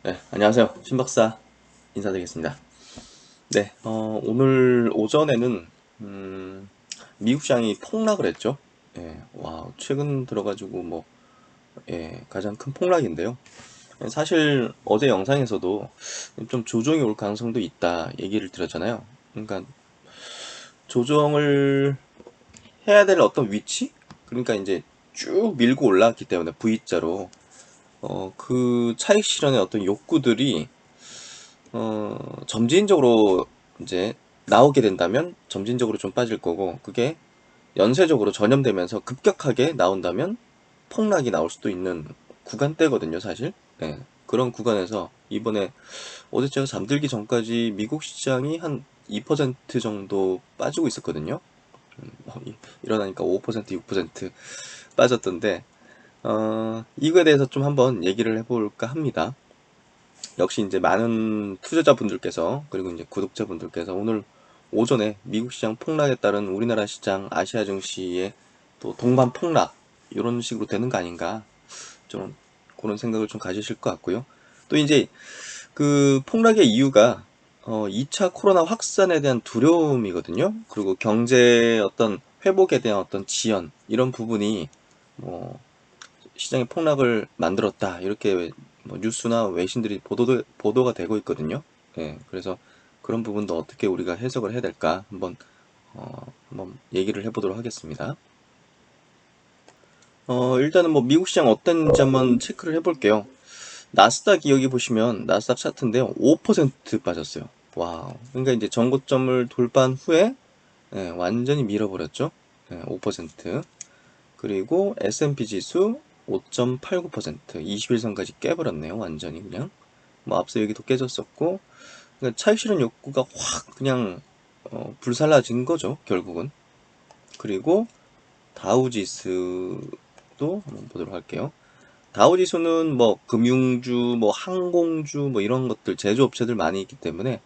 네, 안녕하세요. 신박사 인사드리겠습니다. 네, 오늘 오전에는, 미국 시장이 폭락을 했죠. 예, 와, 최근 들어가지고 가장 큰 폭락인데요. 사실 어제 영상에서도 좀 조정이 올 가능성도 있다 얘기를 드렸잖아요. 그러니까 조정을 해야 될 어떤 위치? 그러니까 이제 쭉 밀고 올라왔기 때문에 V자로, 그 차익 실현의 어떤 욕구들이 점진적으로 이제 나오게 된다면 점진적으로 좀 빠질 거고, 그게 연쇄적으로 전염되면서 급격하게 나온다면 폭락이 나올 수도 있는 구간대거든요, 사실. 네, 그런 구간에서 이번에 어제 제가 잠들기 전까지 미국 시장이 한 2% 정도 빠지고 있었거든요. 일어나니까 5%, 6% 빠졌던데, 이거에 대해서 좀 한번 얘기를 해볼까 합니다. 역시 이제 많은 투자자분들께서, 그리고 이제 구독자분들께서 오늘 오전에 미국 시장 폭락에 따른 우리나라 시장, 아시아 증시의 또 동반 폭락, 이런 식으로 되는 거 아닌가, 좀 그런 생각을 좀 가지실 것 같고요. 또 이제 그 폭락의 이유가 2차 코로나 확산에 대한 두려움이거든요. 그리고 경제 어떤 회복에 대한 어떤 지연, 이런 부분이 뭐 시장의 폭락을 만들었다, 이렇게 뭐 뉴스나 외신들이 보도가 되고 있거든요. 예, 그래서 그런 부분도 어떻게 우리가 해석을 해야 될까 한번 얘기를 해보도록 하겠습니다. 일단은 뭐 미국 시장 어땠는지 한번 체크를 해볼게요. 나스닥이 여기 보시면 나스닥 차트인데요, 5% 빠졌어요. 와우. 그러니까 이제 전고점을 돌파한 후에 완전히 밀어버렸죠. 5%. 그리고 S&P 지수 5.89%, 21선까지 깨버렸네요. 완전히 그냥. 뭐 앞서 여기도 깨졌었고, 그러니까 차익 실현 욕구가 확 그냥 불살라진 거죠, 결국은. 그리고 다우 지수도 한번 보도록 할게요. 다우 지수는 뭐 금융주, 뭐 항공주, 뭐 이런 것들, 제조업체들 많이 있기 때문에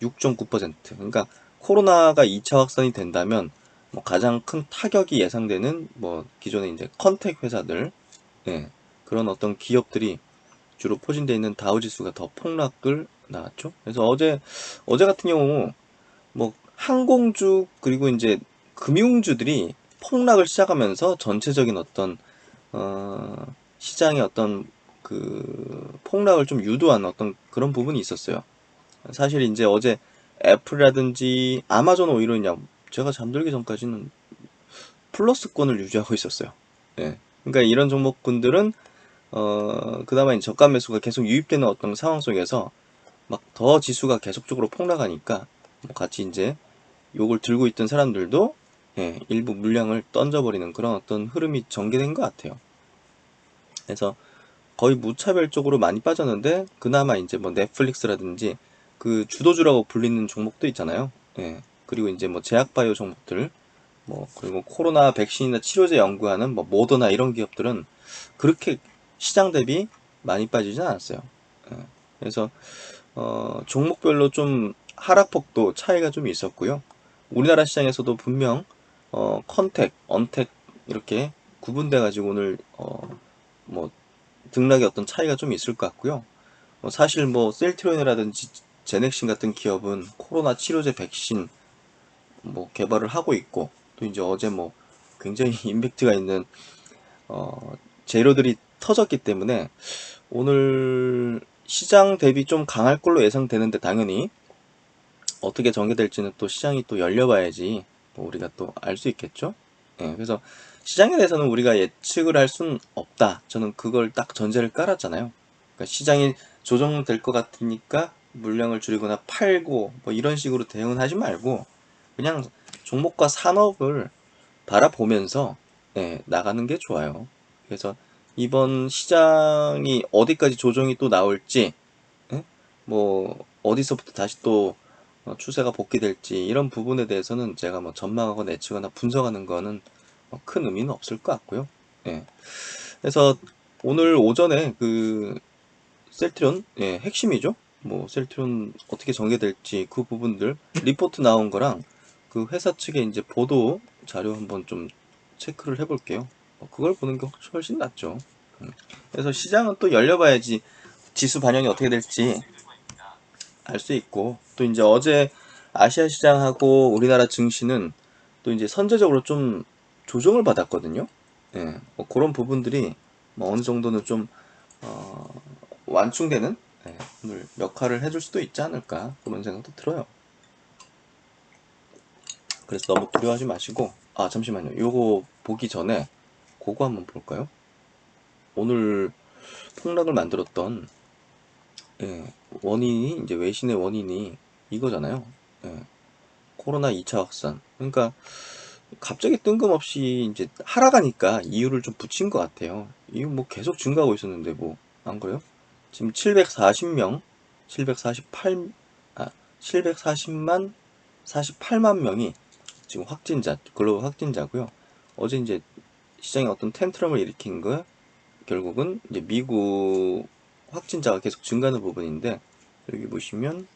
6.9%. 그러니까 코로나가 2차 확산이 된다면 뭐 가장 큰 타격이 예상되는 뭐 기존의 이제 컨택 회사들, 예, 그런 어떤 기업들이 주로 포진되어 있는 다우 지수가 더 폭락을 나왔죠. 그래서 어제 같은 경우 뭐 항공주, 그리고 이제 금융주들이 폭락을 시작하면서 전체적인 어떤 시장의 어떤 그 폭락을 좀 유도한 어떤 그런 부분이 있었어요. 사실 이제 어제 애플이라든지 아마존 오히려 그냥 제가 잠들기 전까지는 플러스권을 유지하고 있었어요. 예. 그러니까 이런 종목군들은 그나마 이제 저가 매수가 계속 유입되는 어떤 상황 속에서 막 더 지수가 계속적으로 폭락하니까 뭐 같이 이제 요걸 들고 있던 사람들도 일부 물량을 던져버리는 그런 어떤 흐름이 전개된 것 같아요. 그래서 거의 무차별적으로 많이 빠졌는데, 그나마 이제 뭐 넷플릭스라든지 그 주도주라고 불리는 종목도 있잖아요. 예. 그리고 이제 뭐 제약바이오 종목들, 뭐 그리고 코로나 백신이나 치료제 연구하는 뭐 모더나 이런 기업들은 그렇게 시장 대비 많이 빠지진 않았어요. 예. 그래서 종목별로 좀 하락폭도 차이가 좀 있었고요. 우리나라 시장에서도 분명 컨택, 언택 이렇게 구분돼 가지고 오늘 뭐 등락의 어떤 차이가 좀 있을 것 같고요. 사실 뭐 셀트리온이라든지 제넥신 같은 기업은 코로나 치료제 백신 뭐 개발을 하고 있고, 또 이제 어제 뭐 굉장히 임팩트가 있는 재료들이 터졌기 때문에 오늘 시장 대비 좀 강할 걸로 예상되는데, 당연히 어떻게 전개될지는 또 시장이 또 열려봐야지 뭐 우리가 또 알 수 있겠죠. 예, 그래서 시장에 대해서는 우리가 예측을 할 수는 없다. 저는 그걸 딱 전제를 깔았잖아요. 그러니까 시장이 조정될 것 같으니까 물량을 줄이거나 팔고 뭐 이런 식으로 대응을 하지 말고 그냥 종목과 산업을 바라보면서 나가는 게 좋아요. 그래서 이번 시장이 어디까지 조정이 또 나올지, 뭐 어디서부터 다시 또 추세가 복귀될지, 이런 부분에 대해서는 제가 뭐 전망하거나 예측하거나 분석하는 거는 뭐큰 의미는 없을 것 같고요. 예. 그래서 오늘 오전에 그 셀트리온, 핵심이죠. 뭐 셀트리온 어떻게 전개될지 그 부분들 리포트 나온 거랑 그 회사 측의 이제 보도 자료 한번 좀 체크를 해볼게요. 그걸 보는 게 훨씬 낫죠. 그래서 시장은 또 열려봐야지 지수 반영이 어떻게 될지 알 수 있고, 또 이제 어제 아시아 시장하고 우리나라 증시는 또 이제 선제적으로 좀 조정을 받았거든요. 예, 뭐 그런 부분들이 뭐 어느 정도는 좀 완충되는, 예, 오늘 역할을 해줄 수도 있지 않을까 그런 생각도 들어요. 그래서 너무 두려워하지 마시고, 아 잠시만요. 요거 보기 전에 그거 한번 볼까요? 오늘 폭락을 만들었던, 예, 원인이 이제 외신의 원인이 이거잖아요. 예, 코로나 2차 확산. 그러니까 갑자기 뜬금없이 이제 하락하니까 이유를 좀 붙인 것 같아요. 이거 뭐 계속 증가하고 있었는데 뭐 안 그래요? 지금 740명, 748, 아, 740만 48만 명이 지금 확진자, 글로벌 확진자고요. 어제 이제 시장에 어떤 텐트럼을 일으킨 거 결국은 이제 미국 확진자가 계속 증가하는 부분인데, 여기 보시면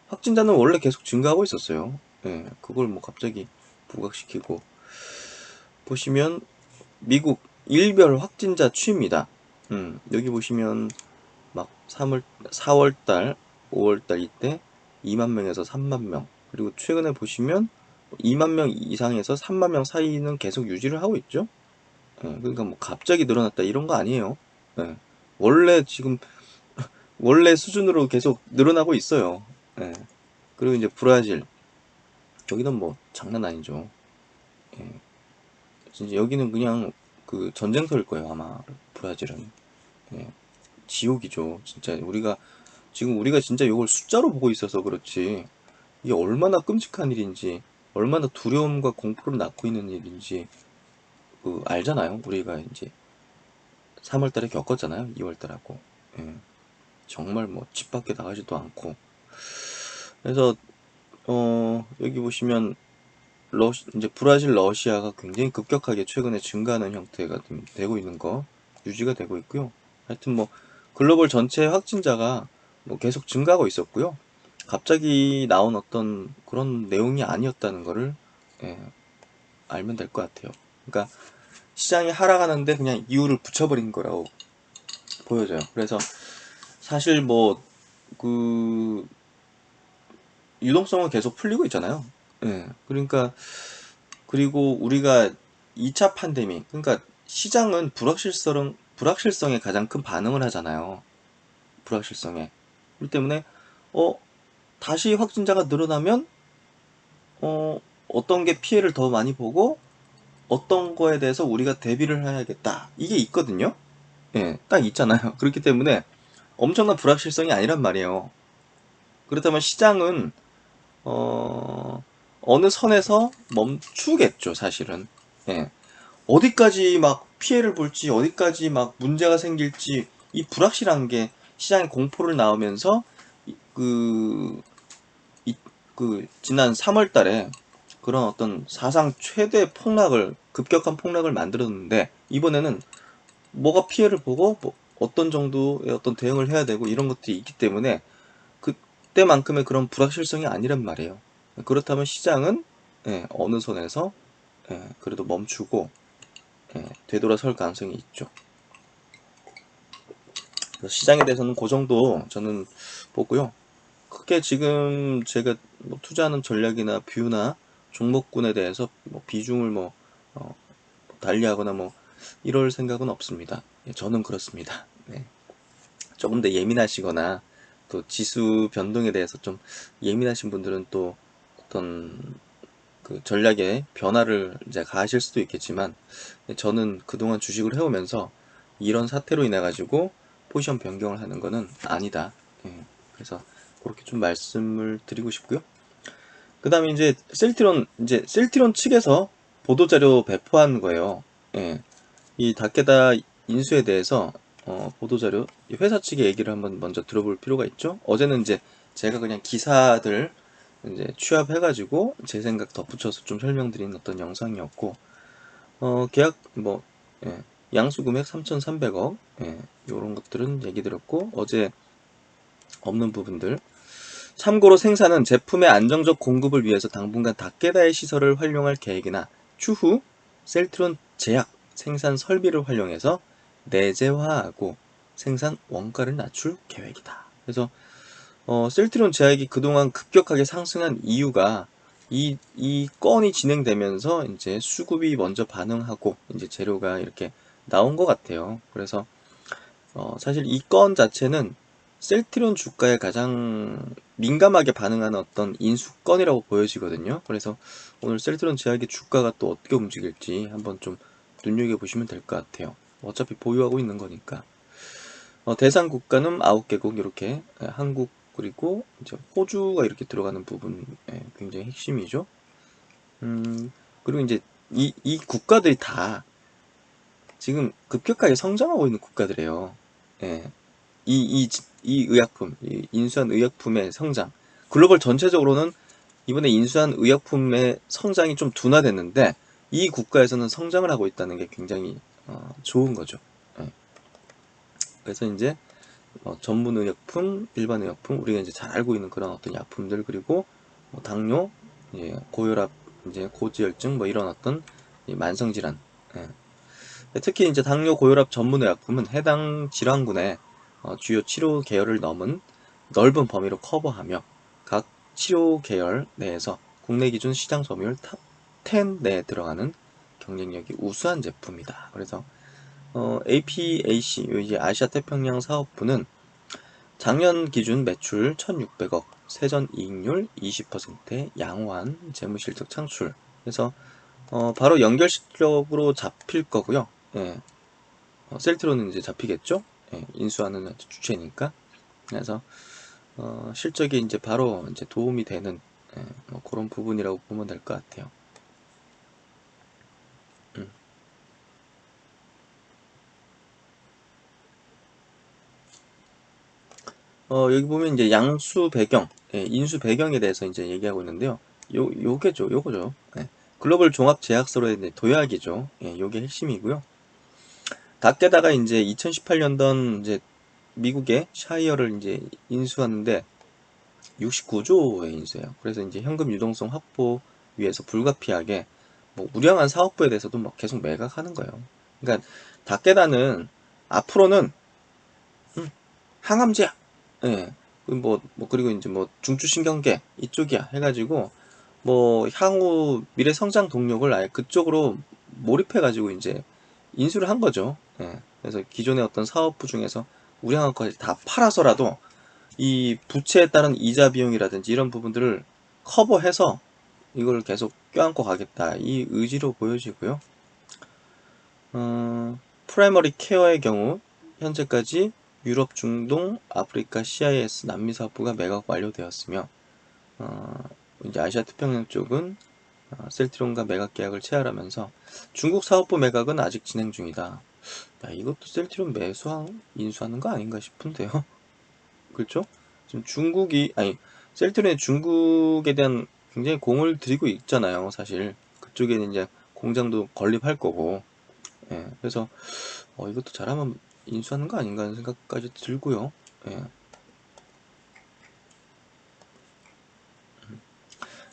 확진자는 원래 계속 증가하고 있었어요. 예, 그걸 뭐 갑자기 부각시키고, 보시면 미국 일별 확진자 추입니다. 여기 보시면 막 3월, 4월달, 5월달 이때 2만 명에서 3만 명, 그리고 최근에 보시면 2만 명 이상에서 3만 명 사이는 계속 유지를 하고 있죠. 예, 그러니까 뭐 갑자기 늘어났다 이런 거 아니에요. 예, 원래 지금 원래 수준으로 계속 늘어나고 있어요. 예, 그리고 이제 브라질, 여기는 뭐 장난 아니죠. 예, 진짜 여기는 그냥 그 전쟁터일 거예요 아마. 브라질은, 예, 지옥이죠. 진짜 우리가 진짜 이걸 숫자로 보고 있어서 그렇지, 이게 얼마나 끔찍한 일인지, 얼마나 두려움과 공포를 낳고 있는 일인지 그 알잖아요. 우리가 이제 3월 달에 겪었잖아요. 2월 달하고. 예, 정말 뭐 집 밖에 나가지도 않고. 그래서 여기 보시면 이제 브라질, 러시아가 굉장히 급격하게 최근에 증가하는 형태가 좀 되고 있는 거 유지가 되고 있고요. 하여튼 뭐 글로벌 전체 확진자가 뭐 계속 증가하고 있었고요. 갑자기 나온 어떤 그런 내용이 아니었다는 거를, 예, 알면 될 것 같아요. 그러니까 시장이 하락하는데 그냥 이유를 붙여버린 거라고 보여져요. 그래서 사실 뭐 그 유동성은 계속 풀리고 있잖아요. 예, 그러니까 그리고 우리가 2차 팬데믹, 그러니까 시장은 불확실성에 가장 큰 반응을 하잖아요. 불확실성에. 그렇기 때문에 어 다시 확진자가 늘어나면 어떤 게 피해를 더 많이 보고 어떤 거에 대해서 우리가 대비를 해야겠다. 이게 있거든요. 예, 딱 있잖아요. 그렇기 때문에 엄청난 불확실성이 아니란 말이에요. 그렇다면 시장은 어느 선에서 멈추겠죠, 사실은. 예. 어디까지 막 피해를 볼지, 어디까지 막 문제가 생길지, 이 불확실한 게 시장에 공포를 낳으면서 그, 지난 3월 달에 그런 어떤 사상 최대 급격한 폭락을 만들었는데, 이번에는 뭐가 피해를 보고, 뭐 어떤 정도의 어떤 대응을 해야 되고, 이런 것들이 있기 때문에, 그때만큼의 그런 불확실성이 아니란 말이에요. 그렇다면 시장은, 예, 어느 선에서, 예, 그래도 멈추고, 예, 되돌아설 가능성이 있죠. 그래서 시장에 대해서는 그 정도 저는 보고요. 크게 지금 제가 뭐 투자하는 전략이나 뷰나 종목군에 대해서 뭐 비중을 뭐 달리하거나 뭐 이럴 생각은 없습니다. 예, 저는 그렇습니다. 네. 조금 더 예민하시거나 또 지수 변동에 대해서 좀 예민하신 분들은 또 어떤 그 전략의 변화를 이제 가하실 수도 있겠지만, 저는 그동안 주식을 해오면서 이런 사태로 인해 가지고 포지션 변경을 하는 거는 아니다. 예, 그래서 그렇게 좀 말씀을 드리고 싶고요. 그 다음에 이제 셀트리온 측에서 보도자료 배포한 거예요. 예, 이 다케다 인수에 대해서 보도자료, 회사 측의 얘기를 한번 먼저 들어볼 필요가 있죠. 어제는 이제 제가 그냥 기사들 이제 취합해가지고 제 생각 덧붙여서 좀 설명드린 어떤 영상이었고, 계약 뭐, 예, 양수 금액 3,300억, 예, 요런 것들은 얘기 드렸고, 어제 없는 부분들. 참고로 생산은 제품의 안정적 공급을 위해서 당분간 다케다의 시설을 활용할 계획이나 추후 셀트론 제약 생산 설비를 활용해서 내재화하고 생산 원가를 낮출 계획이다. 그래서 셀트리온 제약이 그동안 급격하게 상승한 이유가 이 건이 진행되면서 이제 수급이 먼저 반응하고 이제 재료가 이렇게 나온 것 같아요. 그래서 사실 이 건 자체는 셀트리온 주가에 가장 민감하게 반응하는 어떤 인수건이라고 보여지거든요. 그래서 오늘 셀트리온 제약의 주가가 또 어떻게 움직일지 한번 좀 눈여겨보시면 될 것 같아요. 어차피 보유하고 있는 거니까. 대상 국가는 9개국 이렇게 한국 그리고 이제 호주가 이렇게 들어가는 부분 굉장히 핵심이죠. 그리고 이제 이 국가들이 다 지금 급격하게 성장하고 있는 국가들이에요. 예. 이 의약품, 이 인수한 의약품의 성장. 글로벌 전체적으로는 이번에 인수한 의약품의 성장이 좀 둔화됐는데 이 국가에서는 성장을 하고 있다는 게 굉장히 좋은 거죠. 예. 그래서 이제 전문 의약품, 일반 의약품, 우리가 이제 잘 알고 있는 그런 어떤 약품들 그리고 당뇨, 고혈압, 이제 고지혈증 뭐 이런 어떤 만성 질환. 예. 특히 이제 당뇨 고혈압 전문 의약품은 해당 질환군의 주요 치료 계열을 넘은 넓은 범위로 커버하며 각 치료 계열 내에서 국내 기준 시장 점유율 탑 10 내에 들어가는 경쟁력이 우수한 제품이다. 그래서 APAC, 이제 아시아 태평양 사업부는 작년 기준 매출 1,600억, 세전 이익률 20%의 양호한 재무실적 창출. 그래서 바로 연결 실적으로 잡힐 거고요. 예. 셀트로는 이제 잡히겠죠? 예, 인수하는 주체니까. 그래서 실적이 이제 바로 이제 도움이 되는 뭐 그런 부분이라고 보면 될 것 같아요. 음. 여기 보면 이제 양수 배경, 인수 배경에 대해서 이제 얘기하고 있는데요. 요거죠. 예. 글로벌 종합 제약사로의 이제 도약이죠. 예, 요게 핵심이고요. 닥게다가 이제 2018년던 이제 미국의 샤이어를 이제 인수하는데 69조의 인수예요. 그래서 이제 현금 유동성 확보 위해서 불가피하게 뭐 우량한 사업부에 대해서도 막 계속 매각하는 거예요. 그러니까 닥게다는 앞으로는 항암제약, 예, 그리고 이제 뭐 중추신경계 이쪽이야 해가지고 뭐 향후 미래 성장 동력을 아예 그쪽으로 몰입해가지고 이제 인수를 한 거죠. 예, 그래서 기존의 어떤 사업부 중에서 우량한 것까지 다 팔아서라도 이 부채에 따른 이자 비용이라든지 이런 부분들을 커버해서 이걸 계속 껴안고 가겠다. 이 의지로 보여지고요. 프라이머리 케어의 경우 현재까지 유럽, 중동, 아프리카, CIS, 남미 사업부가 매각 완료되었으며 이제 아시아 태평양 쪽은 셀트리온과 매각 계약을 체결하면서 중국 사업부 매각은 아직 진행 중이다. 야, 이것도 셀트리온 인수하는 거 아닌가 싶은데요. 그렇죠? 지금 셀트리온이 중국에 대한 굉장히 공을 들이고 있잖아요, 사실. 그쪽에는 이제 공장도 건립할 거고. 예, 그래서, 이것도 잘하면 인수하는 거 아닌가 하는 생각까지 들고요. 예.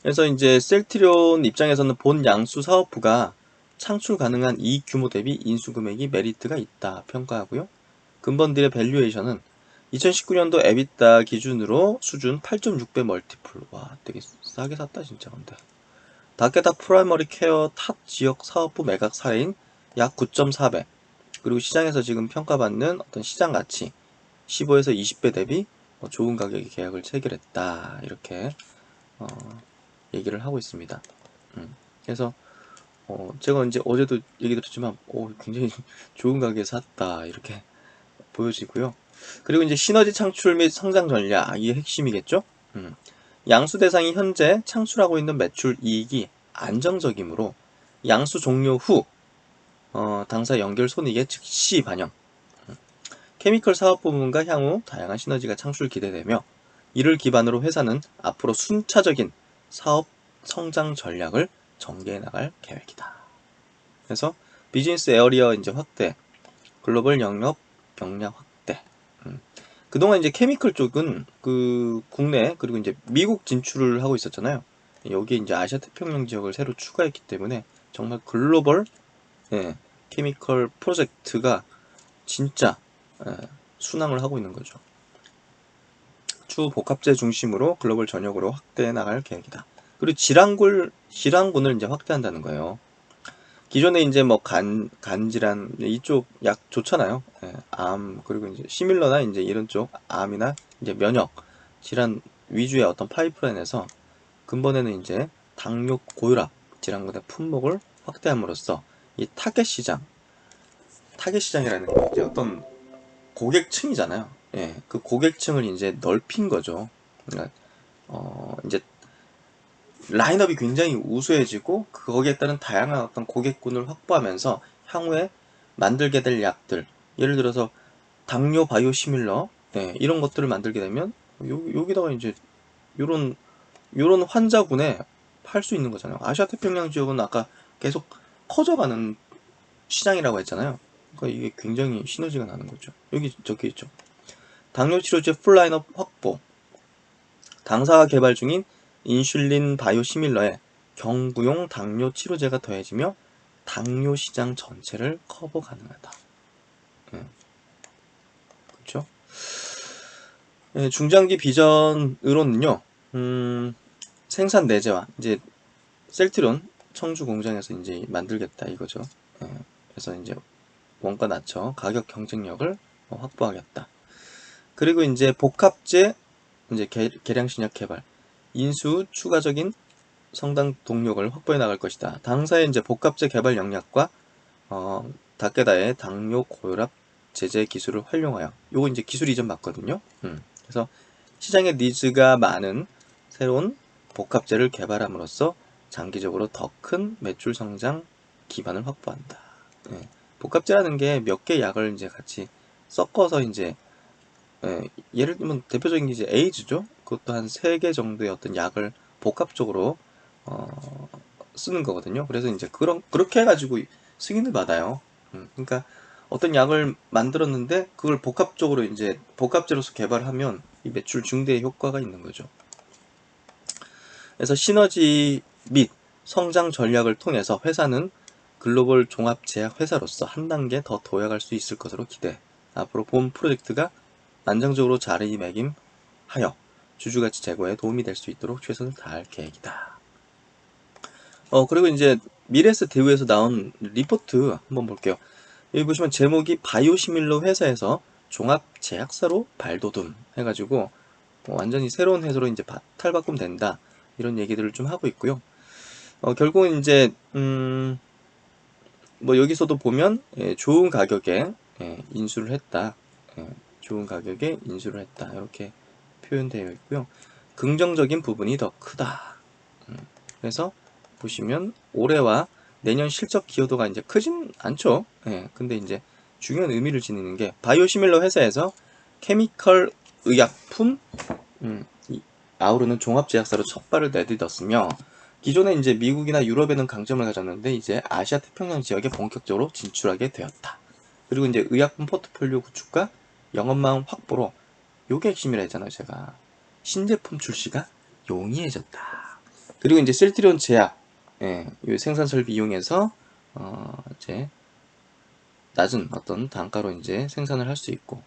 그래서 이제 셀트리온 입장에서는 본 양수 사업부가 창출 가능한 이익 규모 대비 인수 금액이 메리트가 있다 평가하고요. 근본들의 밸류에이션은 2019년도 에비타 기준으로 수준 8.6배 멀티플. 와, 되게 싸게 샀다 진짜 근데. 닥게다 프라이머리 케어 탑 지역 사업부 매각 사례인 약 9.4배. 그리고 시장에서 지금 평가받는 어떤 시장 가치 15에서 20배 대비 좋은 가격에 계약을 체결했다. 이렇게 어, 얘기를 하고 있습니다. 그래서 제가 이제 어제도 얘기 드렸지만 굉장히 좋은 가격에 샀다. 이렇게 보여지고요. 그리고 이제 시너지 창출 및 성장 전략, 이게 핵심이겠죠? 양수 대상이 현재 창출하고 있는 매출 이익이 안정적이므로 양수 종료 후 당사 연결 손익에 즉시 반영. 케미컬 사업 부문과 향후 다양한 시너지가 창출 기대되며 이를 기반으로 회사는 앞으로 순차적인 사업 성장 전략을 전개해 나갈 계획이다. 그래서 비즈니스 에어리어 이제 확대, 글로벌 영역 역량 확대. 그동안 이제 케미컬 쪽은 그 국내 그리고 이제 미국 진출을 하고 있었잖아요. 여기에 이제 아시아 태평양 지역을 새로 추가했기 때문에 정말 글로벌 케미컬 프로젝트가 진짜 순항을 하고 있는 거죠. 추후 복합재 중심으로 글로벌 전역으로 확대해 나갈 계획이다. 그리고 질환군을 이제 확대한다는 거예요. 기존에 이제 뭐 간질환 이쪽 약 좋잖아요. 예, 암 그리고 이제 시밀러나 이제 이런 쪽 암이나 이제 면역 질환 위주의 어떤 파이프라인에서 근본에는 이제 당뇨 고혈압 질환군의 품목을 확대함으로써 이 타겟 시장이라는 게 이제 어떤 고객층이잖아요. 예, 그 고객층을 이제 넓힌 거죠. 그러니까 이제 라인업이 굉장히 우수해지고 거기에 따른 다양한 어떤 고객군을 확보하면서 향후에 만들게 될 약들, 예를 들어서 당뇨 바이오 시밀러, 네, 이런 것들을 만들게 되면 여기다가 이제 요런 환자군에 팔 수 있는 거잖아요. 아시아 태평양 지역은 아까 계속 커져가는 시장이라고 했잖아요. 그러니까 이게 굉장히 시너지가 나는 거죠. 여기 적혀 있죠. 당뇨 치료제 풀라인업 확보. 당사가 개발 중인 인슐린 바이오시밀러에 경구용 당뇨 치료제가 더해지며 당뇨 시장 전체를 커버 가능하다. 그렇죠? 예, 중장기 비전으로는요. 생산 내재화 이제 셀트론 청주 공장에서 이제 만들겠다 이거죠. 예, 그래서 이제 원가 낮춰 가격 경쟁력을 확보하겠다. 그리고 이제 복합제 이제 계량 신약 개발, 인수 추가적인 성장 동력을 확보해 나갈 것이다. 당사의 이제 복합제 개발 역량과 다케다의 당뇨 고혈압 제재 기술을 활용하여 요거 이제 기술 이전 맞거든요. 그래서 시장의 니즈가 많은 새로운 복합제를 개발함으로써 장기적으로 더 큰 매출 성장 기반을 확보한다. 예, 복합제라는 게 몇 개 약을 이제 같이 섞어서 이제 예를 들면 대표적인 게 이제 에이즈죠. 그것도 한 3개 정도의 어떤 약을 복합적으로 쓰는 거거든요. 그래서 이제 그렇게 해가지고 승인을 받아요. 그러니까 어떤 약을 만들었는데 그걸 복합적으로 이제 복합제로서 개발하면 이 매출 증대의 효과가 있는 거죠. 그래서 시너지 및 성장 전략을 통해서 회사는 글로벌 종합 제약 회사로서 한 단계 더 도약할 수 있을 것으로 기대. 앞으로 본 프로젝트가 안정적으로 자리매김하여 주주가치 제고에 도움이 될 수 있도록 최선을 다할 계획이다. 그리고 이제 미래에셋 대우에서 나온 리포트 한번 볼게요. 여기 보시면 제목이 바이오시밀러 회사에서 종합 제약사로 발돋움 해가지고 완전히 새로운 회사로 이제 탈바꿈 된다 이런 얘기들을 좀 하고 있고요. 결국은 이제 뭐 여기서도 보면 좋은 가격에 인수를 했다. 좋은 가격에 인수를 했다. 이렇게 표현되어 있고요. 긍정적인 부분이 더 크다. 그래서 보시면 올해와 내년 실적 기여도가 이제 크진 않죠. 근데 이제 중요한 의미를 지니는 게 바이오시밀러 회사에서 케미컬 의약품 아우르는 종합제약사로 첫 발을 내딛었으며 기존에 이제 미국이나 유럽에는 강점을 가졌는데 이제 아시아 태평양 지역에 본격적으로 진출하게 되었다. 그리고 이제 의약품 포트폴리오 구축과 영업망 확보로 요게 핵심이라 했잖아요, 제가. 신제품 출시가 용이해졌다. 그리고 이제 셀트리온 제약, 요 생산 설비 이용해서 이제 낮은 어떤 단가로 이제 생산을 할 수 있고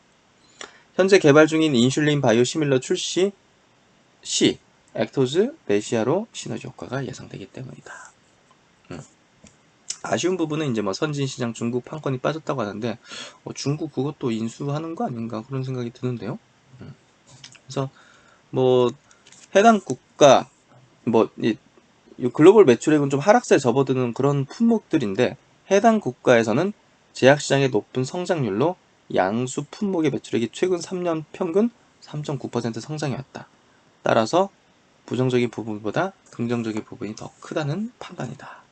현재 개발 중인 인슐린 바이오시밀러 출시 시 액토즈 레시아로 시너지 효과가 예상되기 때문이다. 아쉬운 부분은 이제 뭐 선진 시장 중국 판권이 빠졌다고 하는데 중국 그것도 인수하는 거 아닌가 그런 생각이 드는데요. 그래서 뭐 해당 국가 이 글로벌 매출액은 좀 하락세에 접어드는 그런 품목들인데 해당 국가에서는 제약시장의 높은 성장률로 양수 품목의 매출액이 최근 3년 평균 3.9% 성장해왔다. 따라서 부정적인 부분보다 긍정적인 부분이 더 크다는 판단이다.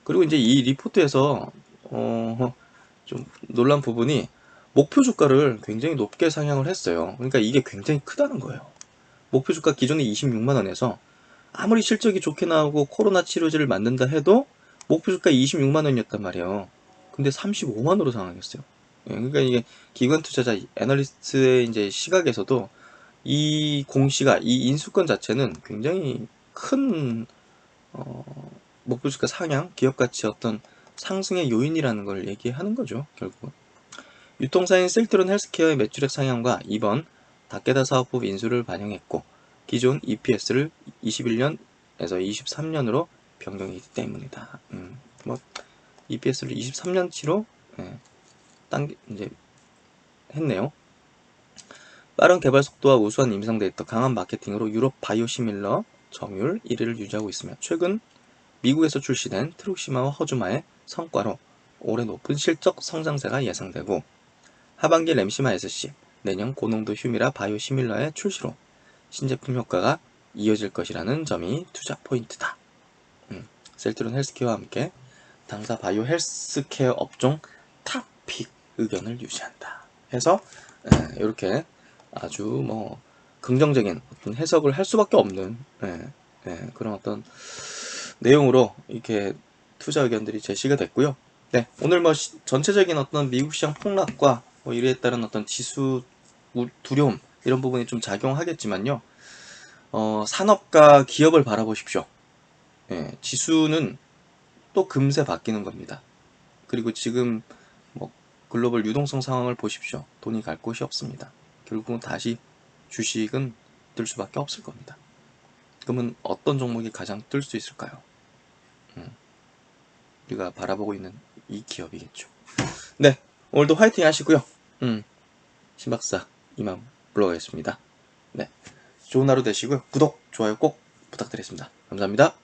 그리고 이제 이 리포트에서 좀 놀란 부분이 목표 주가를 굉장히 높게 상향을 했어요. 그러니까 이게 굉장히 크다는 거예요. 목표 주가 기존에 26만 원에서 아무리 실적이 좋게 나오고 코로나 치료제를 만든다 해도 목표 주가 26만 원이었단 말이에요. 근데 35만 원으로 상향했어요. 그러니까 이게 기관 투자자 애널리스트의 이제 시각에서도 이 공시가 이 인수권 자체는 굉장히 큰 목표 주가 상향, 기업 가치 어떤 상승의 요인이라는 걸 얘기하는 거죠, 결국은. 유통사인 셀트론 헬스케어의 매출액 상향과 이번 다케다 사업부 인수를 반영했고 기존 EPS를 21년에서 23년으로 변경했기 때문이다. 뭐 EPS를 23년치로 이제 했네요. 빠른 개발 속도와 우수한 임상 데이터, 강한 마케팅으로 유럽 바이오시밀러 점유율 1위를 유지하고 있으며 최근 미국에서 출시된 트룩시마와 허주마의 성과로 올해 높은 실적 성장세가 예상되고 하반기 램시마 SC, 내년 고농도 휴미라 바이오시밀러의 출시로 신제품 효과가 이어질 것이라는 점이 투자 포인트다. 셀트론 헬스케어와 함께 당사 바이오 헬스케어 업종 탑픽 의견을 유지한다. 해서 이렇게 아주 뭐 긍정적인 어떤 해석을 할 수밖에 없는 그런 어떤 내용으로 이렇게 투자 의견들이 제시가 됐고요. 네, 오늘 뭐 전체적인 어떤 미국 시장 폭락과 뭐 이에 따른 어떤 지수 두려움 이런 부분이 좀 작용하겠지만요. 산업과 기업을 바라보십시오. 지수는 또 금세 바뀌는 겁니다. 그리고 지금 뭐 글로벌 유동성 상황을 보십시오. 돈이 갈 곳이 없습니다. 결국은 다시 주식은 뜰 수밖에 없을 겁니다. 그러면 어떤 종목이 가장 뜰 수 있을까요? 우리가 바라보고 있는 이 기업이겠죠. 네, 오늘도 화이팅 하시고요. 신박사 이만 물러가겠습니다. 네, 좋은 하루 되시고요. 구독, 좋아요 꼭 부탁드리겠습니다. 감사합니다.